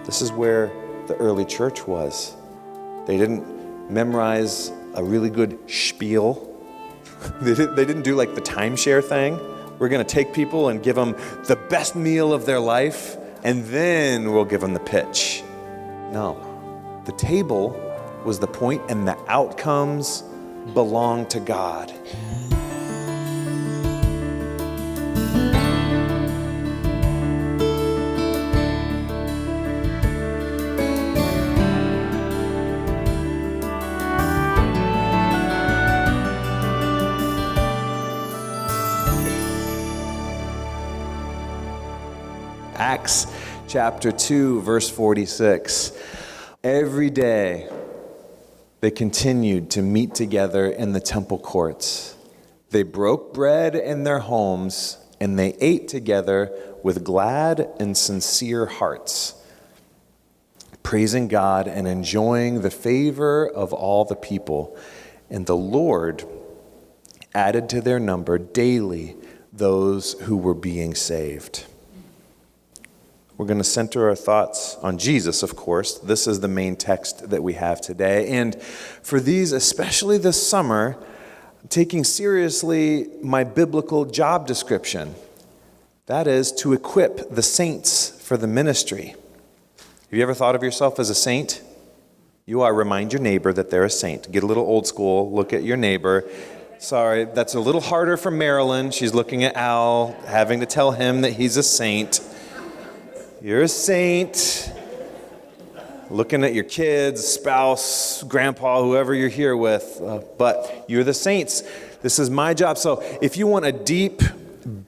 This is where the early church was. They didn't memorize a really good spiel. They didn't do like the timeshare thing. We're going to take people and give them the best meal of their life, and then we'll give them the pitch. No. The table was the point, and the outcomes belong to God. Acts chapter 2, verse 46. Every day they continued to meet together in the temple courts. They broke bread in their homes, and they ate together with glad and sincere hearts, praising God and enjoying the favor of all the people. And the Lord added to their number daily those who were being saved. We're going to center our thoughts on Jesus, of course. This is the main text that we have today. And for these, especially this summer, I'm taking seriously my biblical job description. That is to equip the saints for the ministry. Have you ever thought of yourself as a saint? You are. Remind your neighbor that they're a saint. Get a little old school. Look at your neighbor. Sorry, that's a little harder for Marilyn. She's looking at Al, having to tell him that he's a saint. You're a saint. Looking at your kids, spouse, grandpa, whoever you're here with. But you're the saints. This is my job. So if you want a deep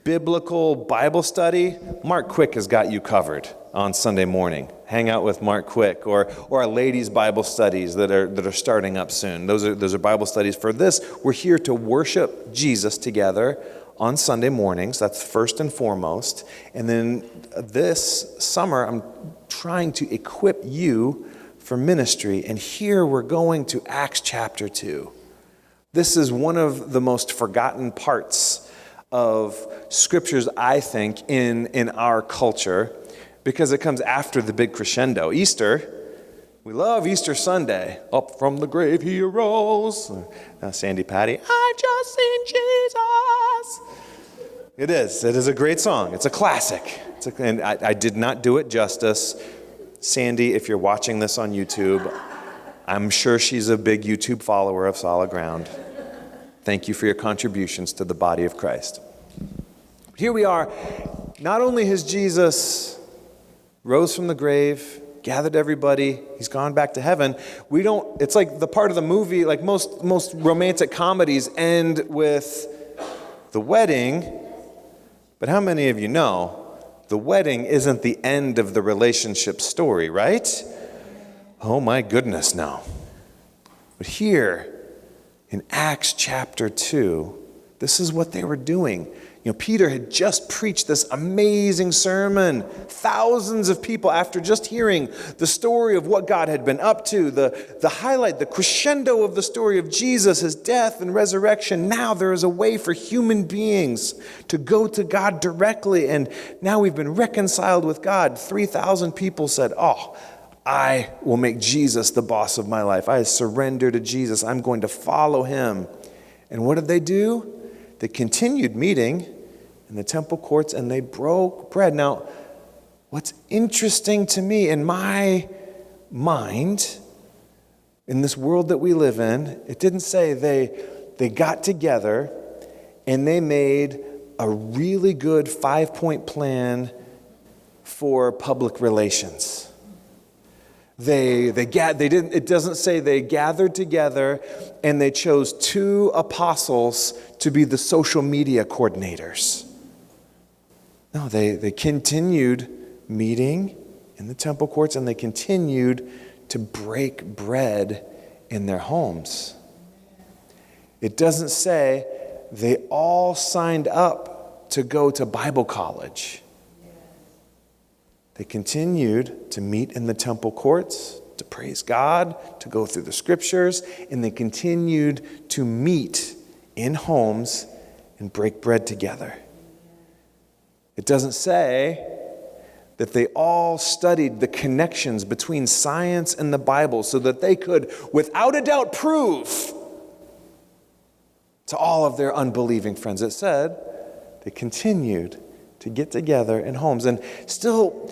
biblical Bible study, Mark Quick has got you covered on Sunday morning. Hang out with Mark Quick, or our ladies' Bible studies that are starting up soon. Those are Bible studies. For this, we're here to worship Jesus together on Sunday mornings. That's first and foremost. And then this summer, I'm trying to equip you for ministry. And here we're going to Acts chapter 2. This is one of the most forgotten parts of scriptures, I think, in our culture, because it comes after the big crescendo. Easter, we love Easter Sunday. Up from the grave he arose. Sandy Patty, I've just seen Jesus. It is a great song. It's a classic. And I did not do it justice. Sandy, if you're watching this on YouTube, I'm sure she's a big YouTube follower of Solid Ground. Thank you for your contributions to the body of Christ. Here we are. Not only has Jesus rose from the grave, gathered everybody, he's gone back to heaven. It's like the part of the movie, like most romantic comedies end with the wedding. But how many of you know the wedding isn't the end of the relationship story, right? Oh my goodness, no. But here in Acts chapter 2, this is what they were doing. Peter had just preached this amazing sermon. Thousands of people, after just hearing the story of what God had been up to, the highlight, the crescendo of the story of Jesus, his death and resurrection. Now there is a way for human beings to go to God directly. And now we've been reconciled with God. 3,000 people said, I will make Jesus the boss of my life. I surrender to Jesus. I'm going to follow him. And what did they do? They continued meeting in the temple courts, and they broke bread. Now, what's interesting to me in my mind, in this world that we live in, it didn't say they got together and they made a really good 5-point plan for public relations. It doesn't say they gathered together and they chose 2 apostles to be the social media coordinators. No, they continued meeting in the temple courts, and they continued to break bread in their homes. It doesn't say they all signed up to go to Bible college. They continued to meet in the temple courts, to praise God, to go through the scriptures, and they continued to meet in homes and break bread together. It doesn't say that they all studied the connections between science and the Bible so that they could, without a doubt, prove to all of their unbelieving friends. It said they continued to get together in homes. And still,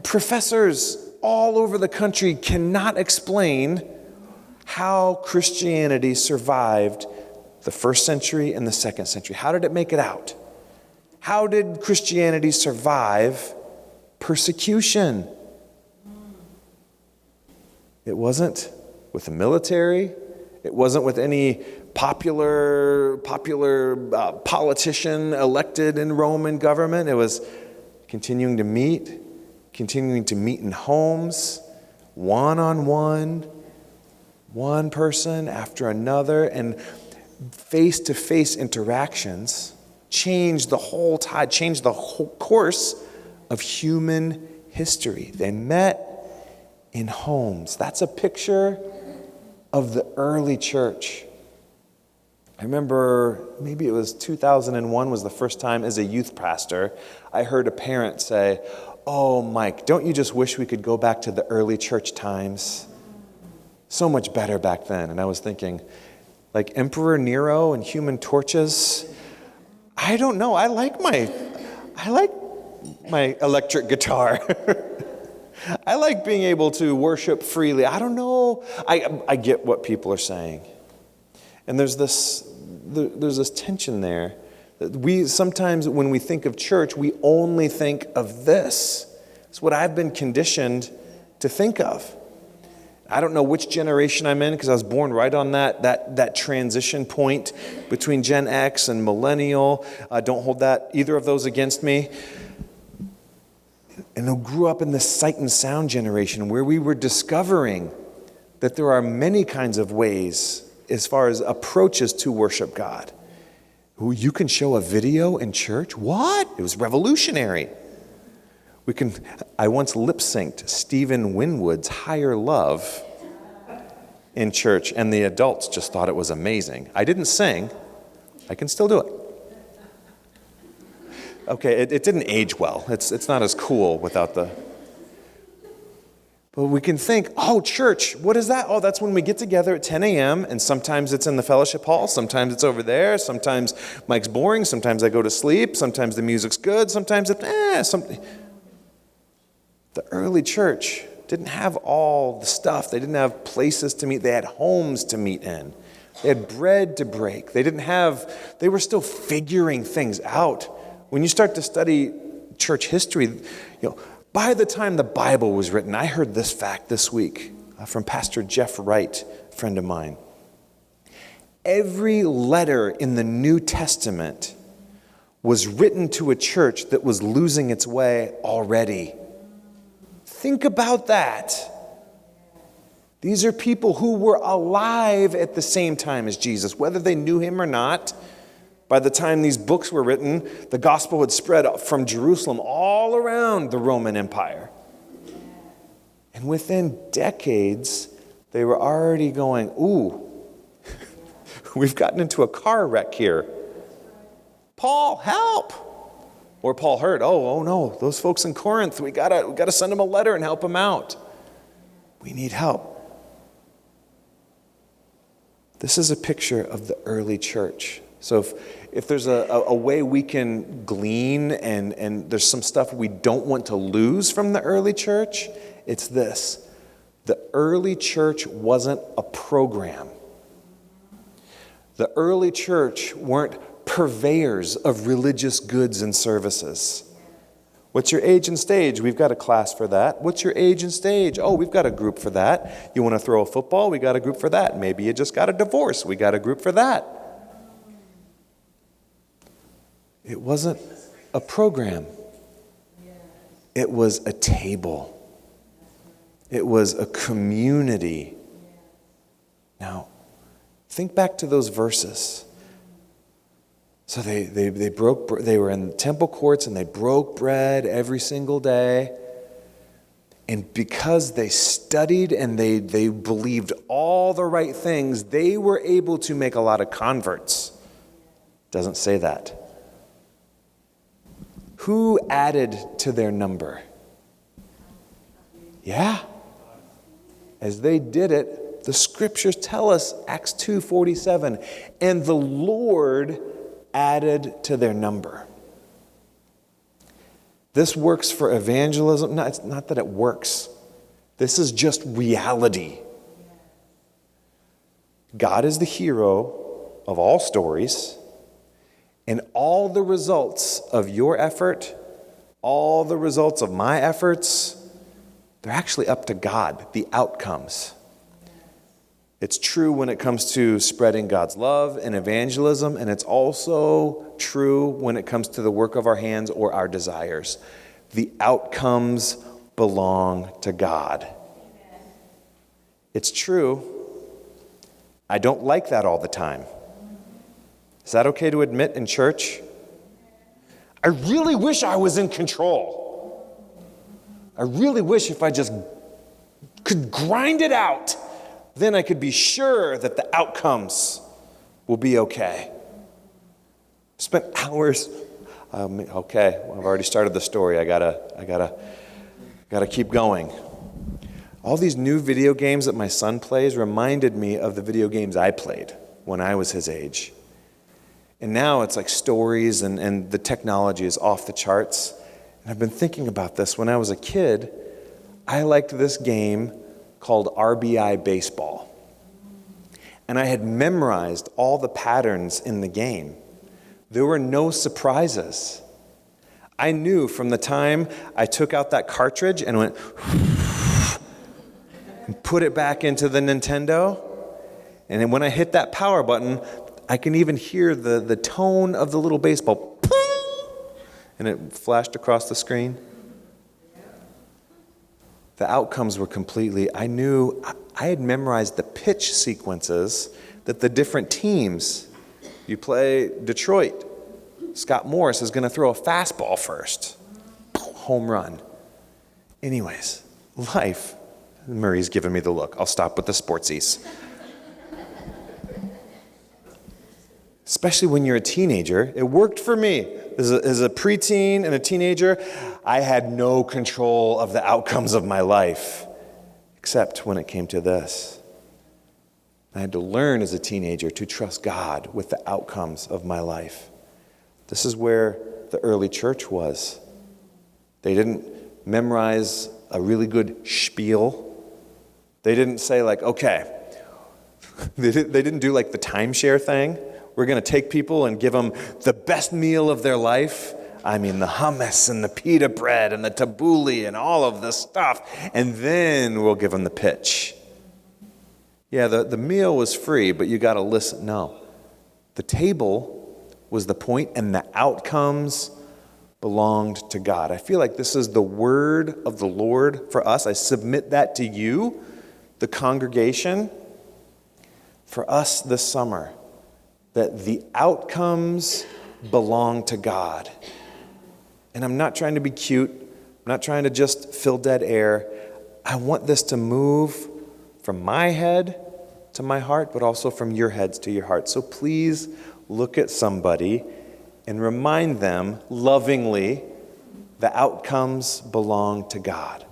professors all over the country cannot explain how Christianity survived the first century and the second century. How did it make it out? How did Christianity survive persecution? It wasn't with the military. It wasn't with any popular politician elected in Roman government. It was continuing to meet in homes, one-on-one, one person after another, and face-to-face interactions changed the whole course of human history. They met in homes. That's a picture of the early church. I remember maybe it was 2001 was the first time as a youth pastor I heard a parent say, "Oh, Mike, don't you just wish we could go back to the early church times? So much better back then." And I was thinking, like Emperor Nero and Human Torches, I don't know. I like my electric guitar. I like being able to worship freely. I don't know. I get what people are saying. And there's this tension there. We sometimes, when we think of church, we only think of this. It's what I've been conditioned to think of. I don't know which generation I'm in because I was born right on that transition point between Gen X and millennial. Don't hold either of those against me. And I grew up in the sight and sound generation where we were discovering that there are many kinds of ways as far as approaches to worship God. Ooh, you can show a video in church? What? It was revolutionary. I once lip-synced Stephen Winwood's Higher Love in church, and the adults just thought it was amazing. I didn't sing. I can still do it. Okay, it didn't age well. It's not as cool without the... But we can think, oh, church, what is that? Oh, that's when we get together at 10 a.m., and sometimes it's in the fellowship hall, sometimes it's over there, sometimes Mike's boring, sometimes I go to sleep, sometimes the music's good, sometimes something. The early church didn't have all the stuff. They didn't have places to meet. They had homes to meet in. They had bread to break. They were still figuring things out. When you start to study church history, by the time the Bible was written, I heard this fact this week from Pastor Jeff Wright, a friend of mine. Every letter in the New Testament was written to a church that was losing its way already. Think about that. These are people who were alive at the same time as Jesus, whether they knew him or not. By the time these books were written, the gospel had spread from Jerusalem all around the Roman Empire. And within decades, they were already going, ooh, we've gotten into a car wreck here. Paul, help! Or Paul heard, oh no, those folks in Corinth, we gotta send them a letter and help them out. We need help. This is a picture of the early church. So if there's a way we can glean and there's some stuff we don't want to lose from the early church, it's this. The early church wasn't a program. The early church weren't purveyors of religious goods and services. What's your age and stage? We've got a class for that. What's your age and stage? Oh, we've got a group for that. You want to throw a football? We got a group for that. Maybe you just got a divorce. We got a group for that. It wasn't a program. It was a table. It was a community. Now, think back to those verses. So they were in the temple courts and they broke bread every single day. And because they studied and they believed all the right things, they were able to make a lot of converts. Doesn't say that. Who added to their number? Yeah. As they did it, the scriptures tell us, Acts 2:47, and the Lord added to their number. This works for evangelism. No, it's not that it works. This is just reality. God is the hero of all stories, and all the results of your effort, all the results of my efforts, they're actually up to God, the outcomes. It's true when it comes to spreading God's love and evangelism, and it's also true when it comes to the work of our hands or our desires. The outcomes belong to God. It's true. I don't like that all the time. Is that okay to admit in church? I really wish I was in control. I really wish if I just could grind it out, then I could be sure that the outcomes will be okay. Spent hours. Okay, I've already started the story. I gotta keep going. All these new video games that my son plays reminded me of the video games I played when I was his age. And now it's like stories and the technology is off the charts. And I've been thinking about this. When I was a kid, I liked this game called RBI Baseball. And I had memorized all the patterns in the game. There were no surprises. I knew from the time I took out that cartridge and went and put it back into the Nintendo, and then when I hit that power button, I can even hear the tone of the little baseball. And it flashed across the screen. The outcomes were completely, I knew, I had memorized the pitch sequences that the different teams, you play Detroit, Scott Morris is going to throw a fastball first. Home run. Anyways, life. Murray's giving me the look. I'll stop with the sportsies. Especially when you're a teenager. It worked for me. As a preteen and a teenager, I had no control of the outcomes of my life, except when it came to this. I had to learn as a teenager to trust God with the outcomes of my life. This is where the early church was. They didn't memorize a really good spiel. They didn't say like, okay, they didn't do like the timeshare thing. We're going to take people and give them the best meal of their life. I mean, the hummus and the pita bread and the tabbouleh and all of this stuff. And then we'll give them the pitch. Yeah, the meal was free, but you got to listen. No. The table was the point, and the outcomes belonged to God. I feel like this is the word of the Lord for us. I submit that to you, the congregation, for us this summer. That the outcomes belong to God. And I'm not trying to be cute. I'm not trying to just fill dead air. I want this to move from my head to my heart, but also from your heads to your heart. So please look at somebody and remind them lovingly the outcomes belong to God.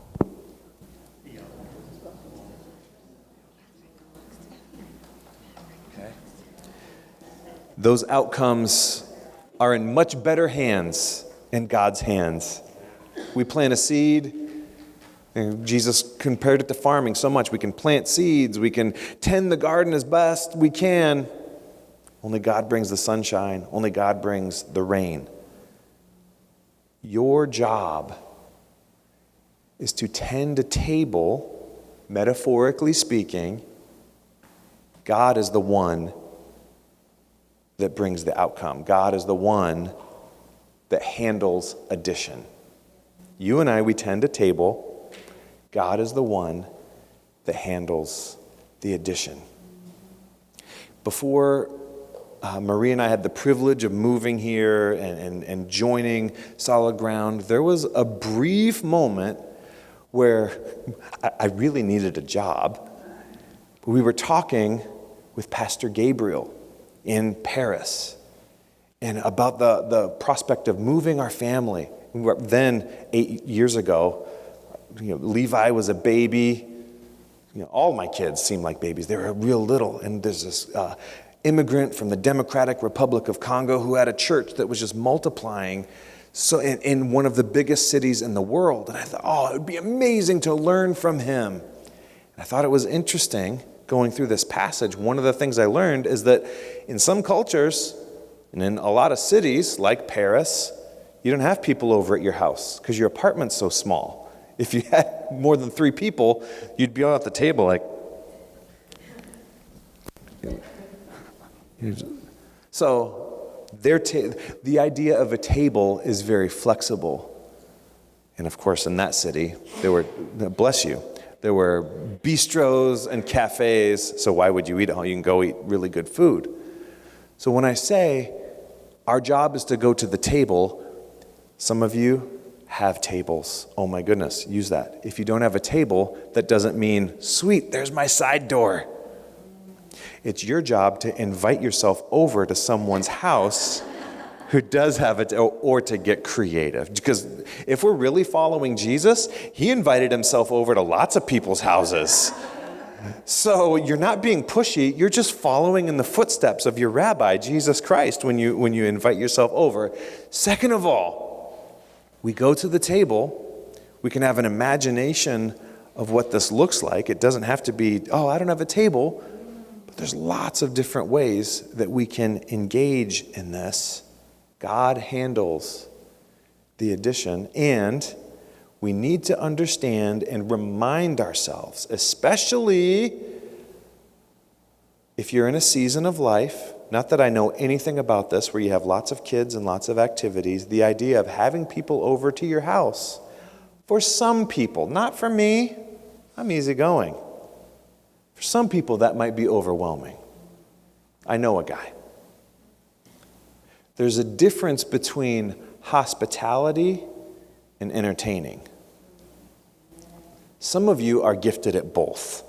Those outcomes are in much better hands, in God's hands. We plant a seed, and Jesus compared it to farming so much. We can plant seeds, we can tend the garden as best we can. Only God brings the sunshine, only God brings the rain. Your job is to tend a table, metaphorically speaking. God is the one that brings the outcome. God is the one that handles addition. You and I, we tend a table. God is the one that handles the addition. Before Marie and I had the privilege of moving here and joining Solid Ground, there was a brief moment where I really needed a job. We were talking with Pastor Gabriel in Paris, and about the prospect of moving our family. Then, 8 years ago, Levi was a baby. All my kids seem like babies. They were real little. And there's this immigrant from the Democratic Republic of Congo who had a church that was just multiplying in one of the biggest cities in the world. And I thought, it would be amazing to learn from him. And I thought it was interesting going through this passage. One of the things I learned is that in some cultures and in a lot of cities like Paris, you don't have people over at your house because your apartment's so small. If you had more than 3 people, you'd be all at the table like. So the idea of a table is very flexible. And of course, in that city, there were bistros and cafes, so why would you eat at home? You can go eat really good food. So when I say our job is to go to the table, some of you have tables. Oh my goodness, use that. If you don't have a table, that doesn't mean, sweet, there's my side door. It's your job to invite yourself over to someone's house who does have it, or to get creative. Because if we're really following Jesus, he invited himself over to lots of people's houses. So you're not being pushy, you're just following in the footsteps of your rabbi, Jesus Christ, when you invite yourself over. Second of all, we go to the table, we can have an imagination of what this looks like. It doesn't have to be, I don't have a table. But there's lots of different ways that we can engage in this. God handles the addition, and we need to understand and remind ourselves, especially if you're in a season of life, not that I know anything about this, where you have lots of kids and lots of activities, the idea of having people over to your house, for some people, not for me, I'm easygoing. For some people, that might be overwhelming. I know a guy. There's a difference between hospitality and entertaining. Some of you are gifted at both.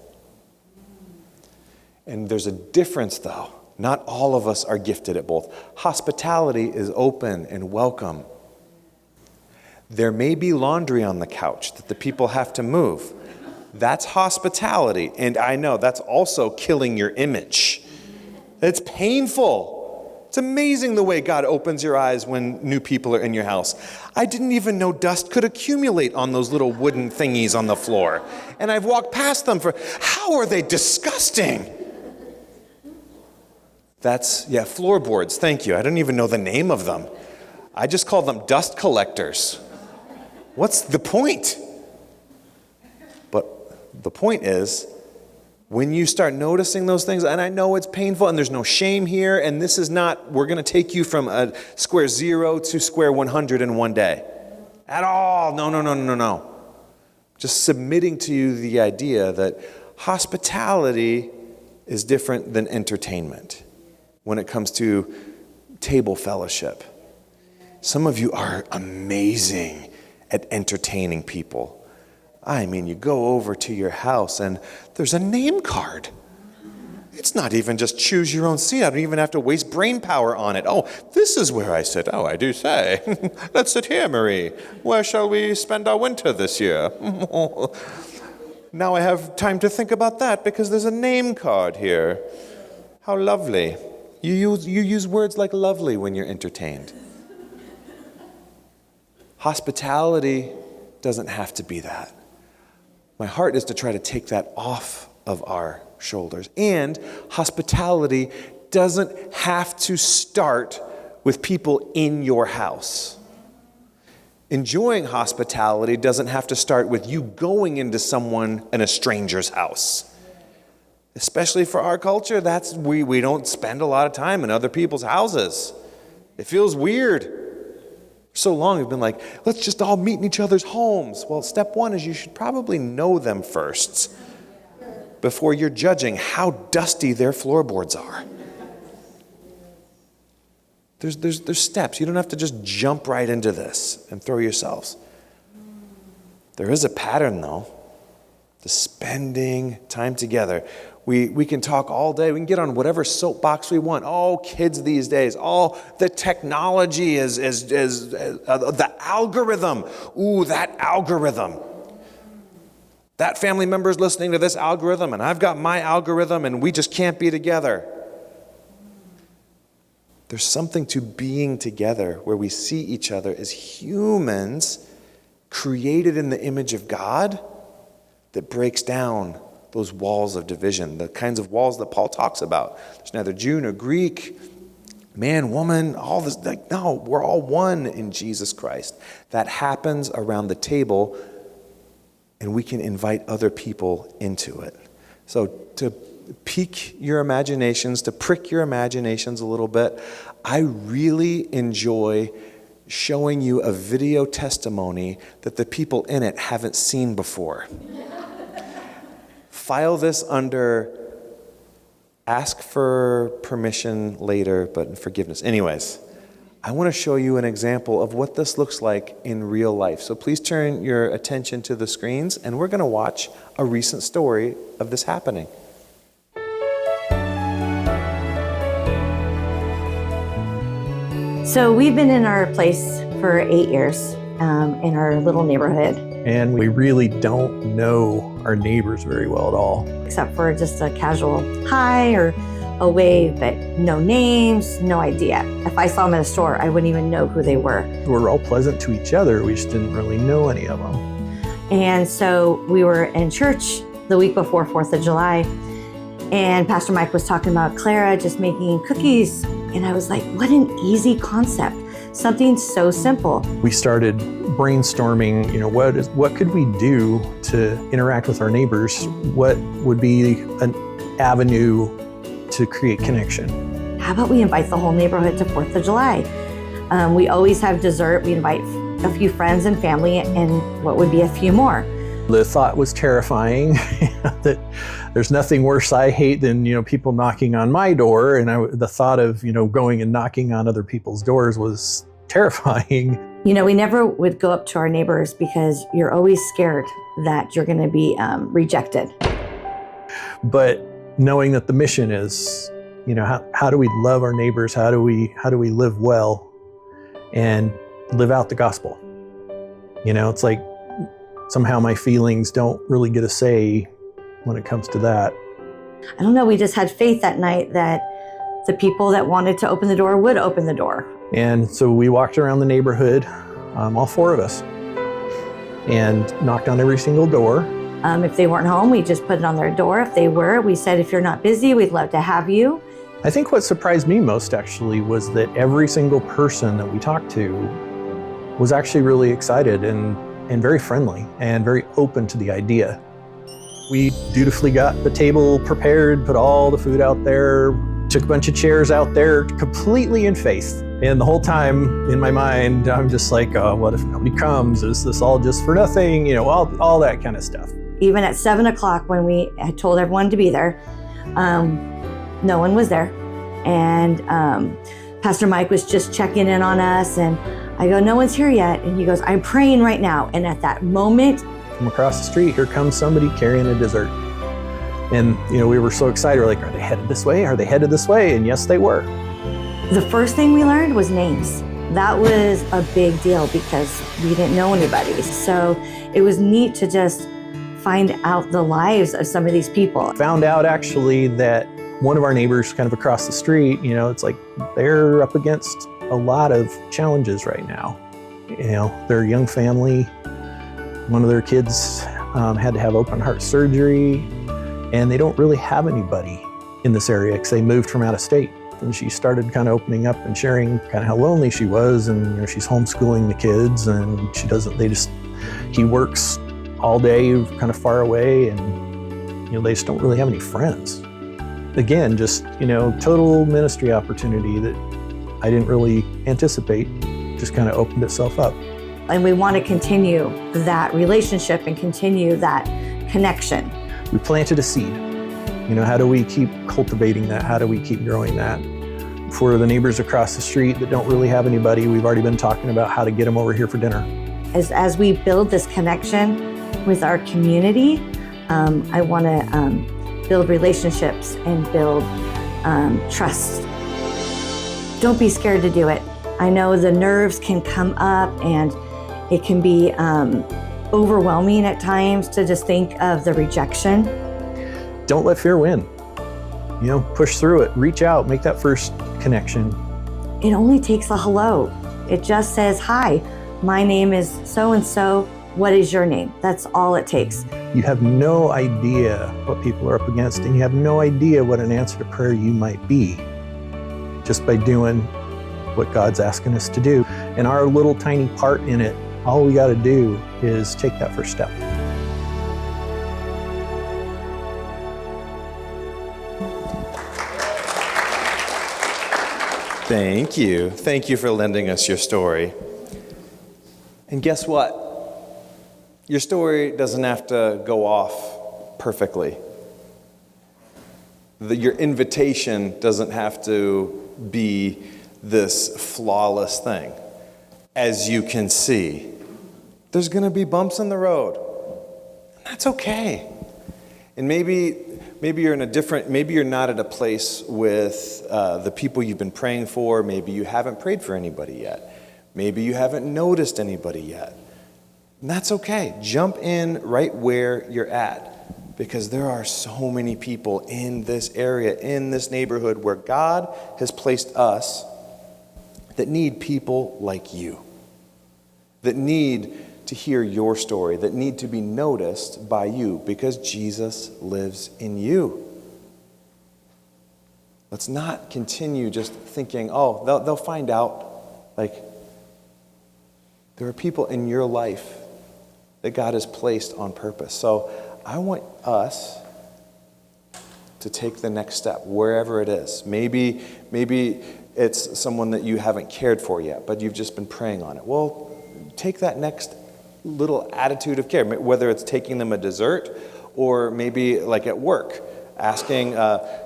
And there's a difference, though. Not all of us are gifted at both. Hospitality is open and welcome. There may be laundry on the couch that the people have to move. That's hospitality. And I know that's also killing your image. It's painful. It's amazing the way God opens your eyes when new people are in your house. I didn't even know dust could accumulate on those little wooden thingies on the floor. And I've walked past them how are they disgusting? Floorboards, thank you. I don't even know the name of them. I just call them dust collectors. What's the point? But the point is, when you start noticing those things, and I know it's painful, and there's no shame here, and this is not, we're going to take you from a square 0 to square 100 in one day. At all. No. Just submitting to you the idea that hospitality is different than entertainment when it comes to table fellowship. Some of you are amazing at entertaining people. I mean, you go over to your house and there's a name card. It's not even just choose your own seat. I don't even have to waste brain power on it. Oh, this is where I sit. Oh, I do say. Let's sit here, Marie. Where shall we spend our winter this year? Now I have time to think about that because there's a name card here. How lovely. You use words like lovely when you're entertained. Hospitality doesn't have to be that. My heart is to try to take that off of our shoulders. And hospitality doesn't have to start with people in your house. Enjoying hospitality doesn't have to start with you going into someone in a stranger's house. Especially for our culture, we don't spend a lot of time in other people's houses. It feels weird. For so long we've been like, let's just all meet in each other's homes. Well, step one is you should probably know them first before you're judging how dusty their floorboards are. There's steps. You don't have to just jump right into this and throw yourselves. There is a pattern, though. The spending time together. We can talk all day. We can get on whatever soapbox we want. Oh, kids these days. Oh, the technology is the algorithm. Ooh, that algorithm. That family member is listening to this algorithm, and I've got my algorithm, and we just can't be together. There's something to being together where we see each other as humans created in the image of God that breaks down those walls of division, the kinds of walls that Paul talks about. There's neither Jew nor Greek, man, woman, all this. No, we're all one in Jesus Christ. That happens around the table, and we can invite other people into it. So to pique your imaginations, to prick your imaginations a little bit, I really enjoy showing you a video testimony that the people in it haven't seen before. File this under ask for permission later, but forgiveness. Anyways, I want to show you an example of what this looks like in real life. So please turn your attention to the screens, and we're going to watch a recent story of this happening. So we've been in our place for 8 years in our little neighborhood. And we really don't know our neighbors very well at all. Except for just a casual hi or a wave, but no names, no idea. If I saw them at a store, I wouldn't even know who they were. We were all pleasant to each other. We just didn't really know any of them. And so we were in church the week before 4th of July, and Pastor Mike was talking about Clara just making cookies. And I was like, what an easy concept. Something so simple. We started brainstorming, what could we do to interact with our neighbors? What would be an avenue to create connection? How about we invite the whole neighborhood to 4th of July? We always have dessert. We invite a few friends and family, and what would be a few more. The thought was terrifying that there's nothing worse I hate than, people knocking on my door. And the thought of, going and knocking on other people's doors was terrifying. We never would go up to our neighbors because you're always scared that you're going to be rejected. But knowing that the mission is, how do we love our neighbors? How do we live well and live out the gospel? It's like somehow my feelings don't really get a say when it comes to that. I don't know. We just had faith that night that the people that wanted to open the door would open the door. And so we walked around the neighborhood, all 4 of us, and knocked on every single door. If they weren't home, we just put it on their door. If they were, we said, if you're not busy, we'd love to have you. I think what surprised me most actually was that every single person that we talked to was actually really excited and very friendly and very open to the idea. We dutifully got the table prepared, put all the food out there, took a bunch of chairs out there completely in faith. And the whole time in my mind, I'm just like, oh, what if nobody comes? Is this all just for nothing? All that kind of stuff. Even at 7 o'clock when we had told everyone to be there, no one was there. And Pastor Mike was just checking in on us, and I go, no one's here yet. And he goes, I'm praying right now. And at that moment, from across the street, here comes somebody carrying a dessert. And, we were so excited. We're like, are they headed this way? Are they headed this way? And yes, they were. The first thing we learned was names. That was a big deal because we didn't know anybody. So it was neat to just find out the lives of some of these people. Found out actually that one of our neighbors kind of across the street, it's like they're up against a lot of challenges right now. They're a young family. One of their kids had to have open heart surgery, and they don't really have anybody in this area because they moved from out of state. And she started kind of opening up and sharing kind of how lonely she was, and she's homeschooling the kids, and he works all day kind of far away, and they just don't really have any friends. Again, just total ministry opportunity that I didn't really anticipate, just kind of opened itself up. And we want to continue that relationship and continue that connection. We planted a seed. How do we keep cultivating that? How do we keep growing that? For the neighbors across the street that don't really have anybody, we've already been talking about how to get them over here for dinner. As we build this connection with our community, I want to build relationships and build trust. Don't be scared to do it. I know the nerves can come up and it can be overwhelming at times to just think of the rejection. Don't let fear win. Push through it, reach out, make that first connection. It only takes a hello. It just says, hi, my name is so-and-so. What is your name? That's all it takes. You have no idea what people are up against, and you have no idea what an answer to prayer you might be just by doing what God's asking us to do. And our little tiny part in it, all we got to do is take that first step. Thank you. Thank you for lending us your story. And guess what? Your story doesn't have to go off perfectly. Your invitation doesn't have to be this flawless thing. As you can see, there's going to be bumps in the road. And that's okay. And maybe you're not at a place with the people you've been praying for. Maybe you haven't prayed for anybody yet. Maybe you haven't noticed anybody yet. And that's okay. Jump in right where you're at, because there are so many people in this area, in this neighborhood, where God has placed us that need people like you, that need to hear your story, that need to be noticed by you, because Jesus lives in you. Let's not continue just thinking, oh, they'll find out. Like, there are people in your life that God has placed on purpose. So I want us to take the next step, wherever it is. Maybe it's someone that you haven't cared for yet, but you've just been praying on it. Well, take that next little attitude of care, whether it's taking them a dessert, or maybe like at work, asking,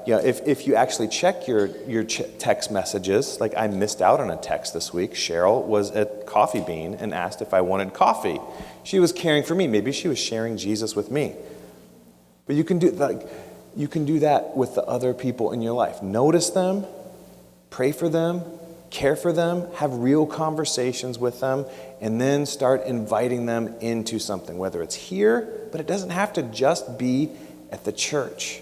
if you actually check your text messages. Like, I missed out on a text this week. Cheryl was at Coffee Bean and asked if I wanted coffee. She was caring for me. Maybe she was sharing Jesus with me. But you can do that with the other people in your life. Notice them, pray for them, care for them, have real conversations with them, and then start inviting them into something, whether it's here, but it doesn't have to just be at the church.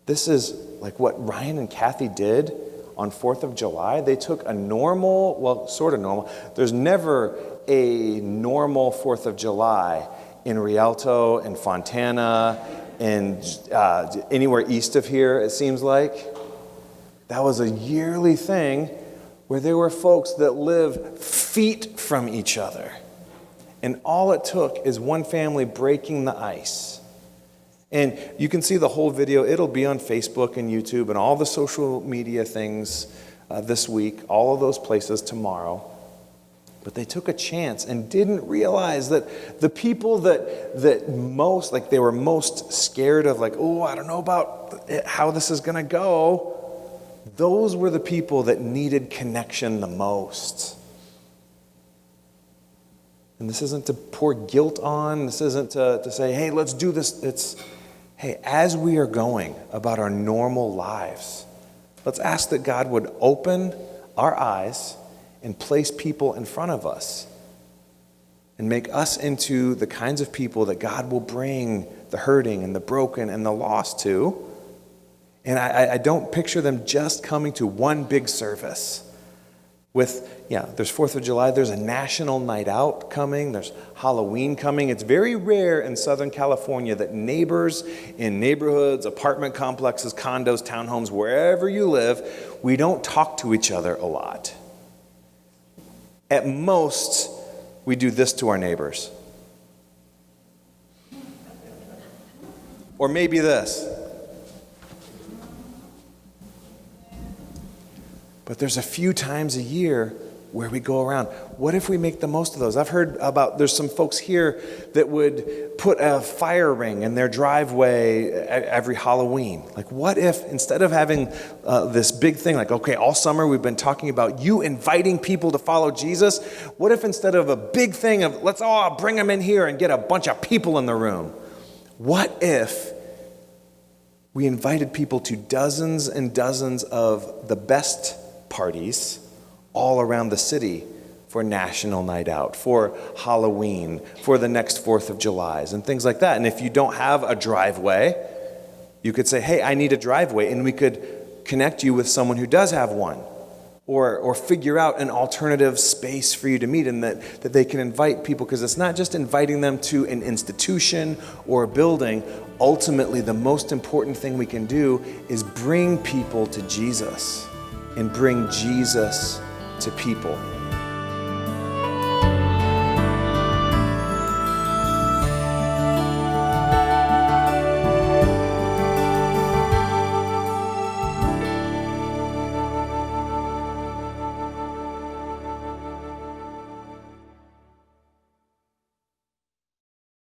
This is like what Ryan and Kathy did on 4th of July. They took a normal, well, sort of normal. There's never a normal 4th of July in Rialto and Fontana and anywhere east of here, it seems like. That was a yearly thing where there were folks that live feet from each other. And all it took is one family breaking the ice. And you can see the whole video. It'll be on Facebook and YouTube and all the social media things this week, all of those places tomorrow. But they took a chance and didn't realize that the people that most, like they were most scared of, like, oh, I don't know about how this is going to go, those were the people that needed connection the most. And this isn't to pour guilt on. This isn't to say, hey, let's do this. It's, hey, as we are going about our normal lives, let's ask that God would open our eyes and place people in front of us and make us into the kinds of people that God will bring the hurting and the broken and the lost to. And I don't picture them just coming to one big service with, there's 4th of July, there's a national night out coming, there's Halloween coming. It's very rare in Southern California that neighbors in neighborhoods, apartment complexes, condos, townhomes, wherever you live, we don't talk to each other a lot. At most, we do this to our neighbors. Or maybe this. But there's a few times a year where we go around. What if we make the most of those? I've heard about, there's some folks here that would put a fire ring in their driveway every Halloween. Like, what if instead of having this big thing, like, okay, all summer we've been talking about you inviting people to follow Jesus, what if instead of a big thing of let's all bring them in here and get a bunch of people in the room, what if we invited people to dozens and dozens of the best parties all around the city for National Night Out, for Halloween, for the next 4th of July's, and things like that. And if you don't have a driveway, you could say, hey, I need a driveway, and we could connect you with someone who does have one, or figure out an alternative space for you to meet, and that they can invite people, because it's not just inviting them to an institution or a building. Ultimately, the most important thing we can do is bring people to Jesus and bring Jesus to people.